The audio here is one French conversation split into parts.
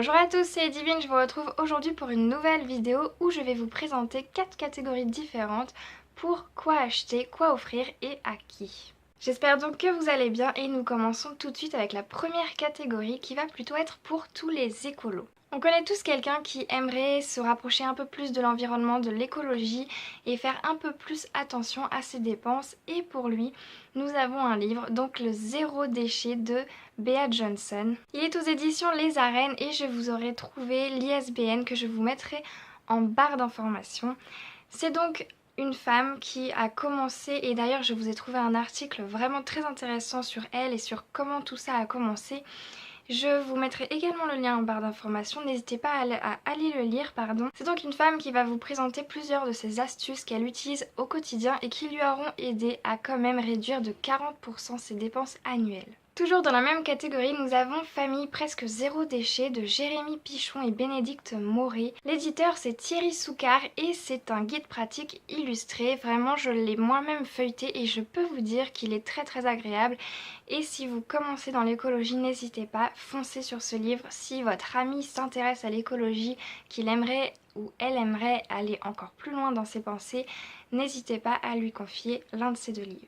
Bonjour à tous, c'est Divine, je vous retrouve aujourd'hui pour une nouvelle vidéo où je vais vous présenter 4 catégories différentes pour quoi acheter, quoi offrir et à qui. J'espère donc que vous allez bien et nous commençons tout de suite avec la première catégorie qui va plutôt être pour tous les écolos. On connaît tous quelqu'un qui aimerait se rapprocher un peu plus de l'environnement, de l'écologie et faire un peu plus attention à ses dépenses, et pour lui nous avons un livre, donc le Zéro déchet de Bea Johnson. Il est aux éditions Les Arènes et je vous aurai trouvé l'ISBN que je vous mettrai en barre d'informations. C'est donc une femme qui a commencé, et d'ailleurs je vous ai trouvé un article vraiment très intéressant sur elle et sur comment tout ça a commencé. Je vous mettrai également le lien en barre d'informations, n'hésitez pas à aller le lire. C'est donc une femme qui va vous présenter plusieurs de ses astuces qu'elle utilise au quotidien et qui lui auront aidé à quand même réduire de 40% ses dépenses annuelles. Toujours dans la même catégorie, nous avons Famille presque zéro déchet de Jérémy Pichon et Bénédicte Moré. L'éditeur c'est Thierry Soucard et c'est un guide pratique illustré. Vraiment je l'ai moi-même feuilleté et je peux vous dire qu'il est très agréable. Et si vous commencez dans l'écologie, n'hésitez pas, foncez sur ce livre. Si votre ami s'intéresse à l'écologie, qu'il aimerait ou elle aimerait aller encore plus loin dans ses pensées, n'hésitez pas à lui confier l'un de ces deux livres.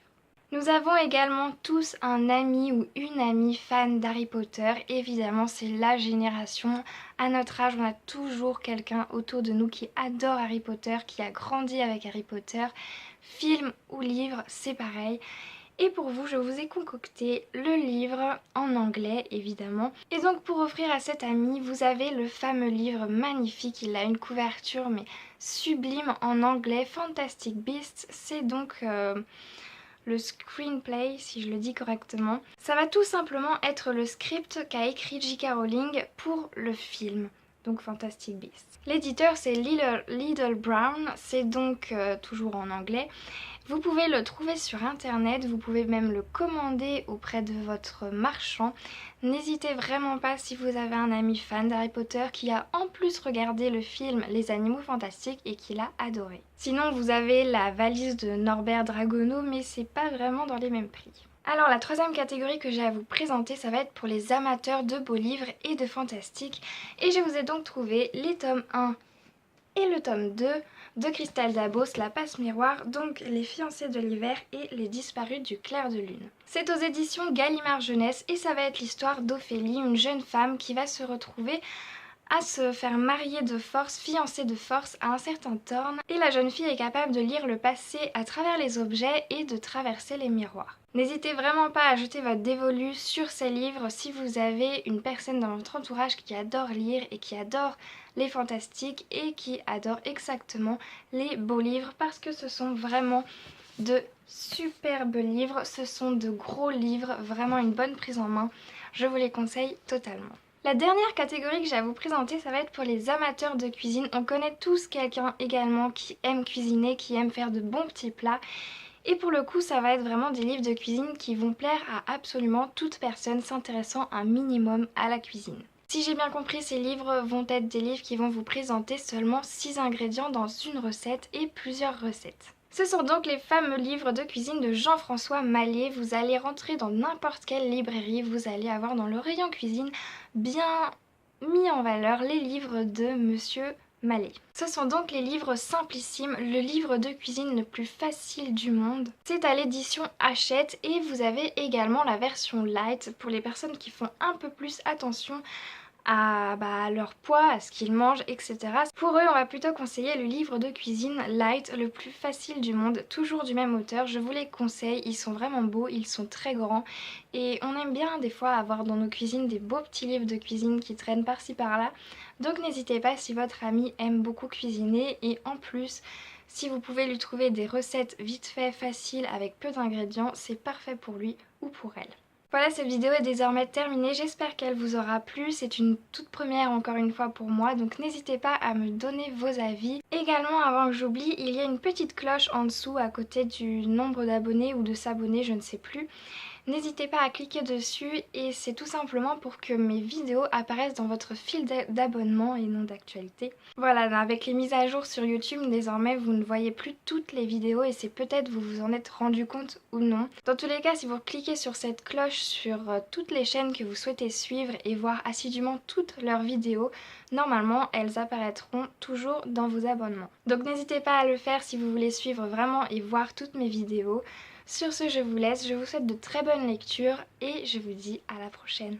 Nous avons également tous un ami ou une amie fan d'Harry Potter. Évidemment, c'est la génération. À notre âge, on a toujours quelqu'un autour de nous qui adore Harry Potter, qui a grandi avec Harry Potter. Film ou livre, c'est pareil. Et pour vous, je vous ai concocté le livre en anglais, évidemment. Et donc pour offrir à cet ami, vous avez le fameux livre magnifique. Il a une couverture mais sublime en anglais, Fantastic Beasts. C'est donc le screenplay, si je le dis correctement. Ça va tout simplement être le script qu'a écrit J.K. Rowling pour le film, donc Fantastic Beasts. L'éditeur c'est Little Brown, c'est donc toujours en anglais. Vous pouvez le trouver sur internet, vous pouvez même le commander auprès de votre marchand. N'hésitez vraiment pas si vous avez un ami fan d'Harry Potter qui a en plus regardé le film Les Animaux Fantastiques et qui l'a adoré. Sinon vous avez la valise de Norbert Dragono, mais c'est pas vraiment dans les mêmes prix. Alors la troisième catégorie que j'ai à vous présenter, ça va être pour les amateurs de beaux livres et de fantastique. Et je vous ai donc trouvé les tomes 1 et le tome 2 de Christelle Dabos, La Passe Miroir, donc Les Fiancés de l'hiver et Les Disparus du clair de lune. C'est aux éditions Gallimard Jeunesse et ça va être l'histoire d'Ophélie, une jeune femme qui va se retrouver à se faire marier de force, fiancée de force à un certain Thorn, et la jeune fille est capable de lire le passé à travers les objets et de traverser les miroirs. N'hésitez vraiment pas à jeter votre dévolu sur ces livres si vous avez une personne dans votre entourage qui adore lire et qui adore les fantastiques et qui adore exactement les beaux livres, parce que ce sont vraiment de superbes livres, ce sont de gros livres, vraiment une bonne prise en main, je vous les conseille totalement. La dernière catégorie que j'ai à vous présenter, ça va être pour les amateurs de cuisine. On connaît tous quelqu'un également qui aime cuisiner, qui aime faire de bons petits plats. Et pour le coup, ça va être vraiment des livres de cuisine qui vont plaire à absolument toute personne s'intéressant un minimum à la cuisine. Si j'ai bien compris, ces livres vont être des livres qui vont vous présenter seulement 6 ingrédients dans une recette et plusieurs recettes. Ce sont donc les fameux livres de cuisine de Jean-François Mallet. Vous allez rentrer dans n'importe quelle librairie, vous allez avoir dans le rayon cuisine bien mis en valeur les livres de Monsieur Mallet. Ce sont donc les livres simplissimes, le livre de cuisine le plus facile du monde. C'est à l'édition Hachette et vous avez également la version light pour les personnes qui font un peu plus attention à leur poids, à ce qu'ils mangent, etc. Pour eux, on va plutôt conseiller le livre de cuisine light, le plus facile du monde, toujours du même auteur. Je vous les conseille, ils sont vraiment beaux, ils sont très grands et on aime bien des fois avoir dans nos cuisines des beaux petits livres de cuisine qui traînent par-ci par-là. Donc n'hésitez pas si votre ami aime beaucoup cuisiner, et en plus, si vous pouvez lui trouver des recettes vite fait, faciles, avec peu d'ingrédients, c'est parfait pour lui ou pour elle. Voilà, cette vidéo est désormais terminée, j'espère qu'elle vous aura plu. C'est une toute première encore une fois pour moi, donc n'hésitez pas à me donner vos avis. Également, avant que j'oublie, il y a une petite cloche en dessous à côté du nombre d'abonnés ou de s'abonner, je ne sais plus. N'hésitez pas à cliquer dessus et c'est tout simplement pour que mes vidéos apparaissent dans votre fil d'abonnement et non d'actualité. Voilà, avec les mises à jour sur YouTube, désormais vous ne voyez plus toutes les vidéos et c'est peut-être vous vous en êtes rendu compte ou non. Dans tous les cas, si vous cliquez sur cette cloche sur toutes les chaînes que vous souhaitez suivre et voir assidûment toutes leurs vidéos, normalement elles apparaîtront toujours dans vos abonnements. Donc n'hésitez pas à le faire si vous voulez suivre vraiment et voir toutes mes vidéos. Sur ce, je vous laisse, je vous souhaite de très bonnes lectures et je vous dis à la prochaine.